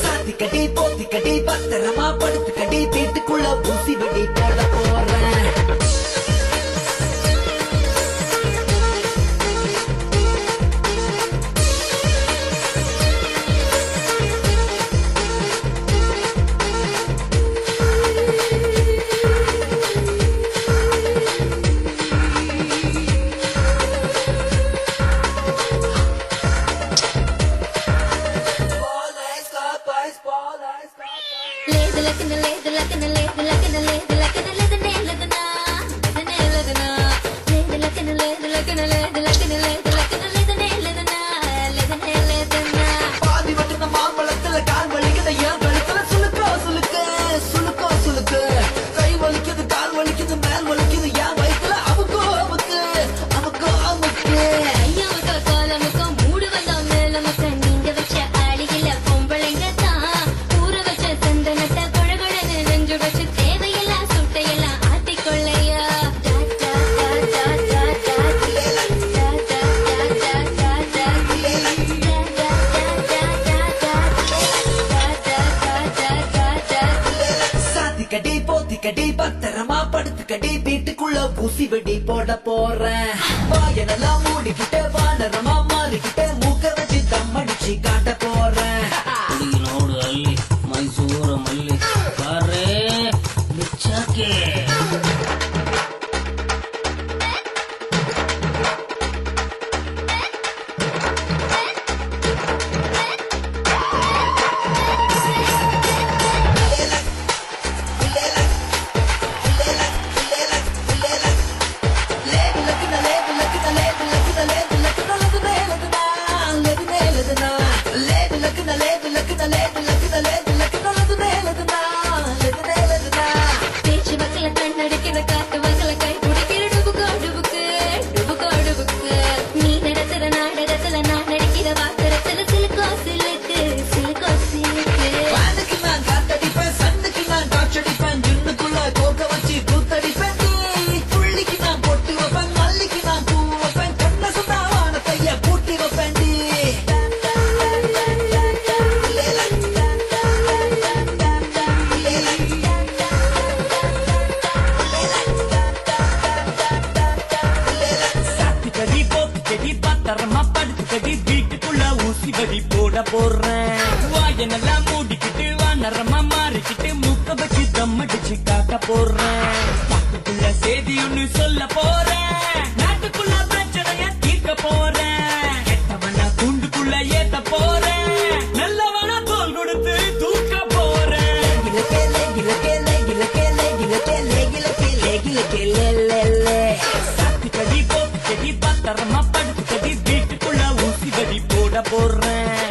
சாத்திக்கடி போத்திக்கடி பத்திரமா படுத்துக்கடி வீட்டுக்குள்ள ஊசி வெடி போட போறேன். கடி போத்திக்கடி பத்திரமா படுத்துக்கடி வீட்டுக்குள்ள ஊசி வெடி போட போறேன். வாயனெல்லாம் மூடிக்கிட்டு வானரமா மாறிக்கிட்டு மூக்க வச்சு தம்மடிச்சு காட்ட போறேன். நோடு அள்ளி மைசூர மல்லி பாரு பிச்சாக்கே பத்திரமா படுத்துக்கடி வீட்டுக்குள்ள ஊசி வெடி போட போறேன். வாயனெல்லாம் மூடிக்கிட்டு வானரமா மாறிக்கிட்டு மூக்க வச்சு தம்மடிச்சு காட்ட போறேன். பாட்டுக்குள்ள செய்தி ஒண்ணு சொல்ல போறேன். நாட்டுக்குள்ள பிரச்சனைய தீர்க்க போறேன். கெட்டவன கூண்டுக்குள்ள ஏத்த போறேன். நல்லவன தோல் கொடுத்து தூக்க போறேன். சாத்திக்கடி போத்திக்கடி பத்திரமா படுத்துக்கடி வீட்டுக்குள்ள ஊசி வெடி போட போறேன்.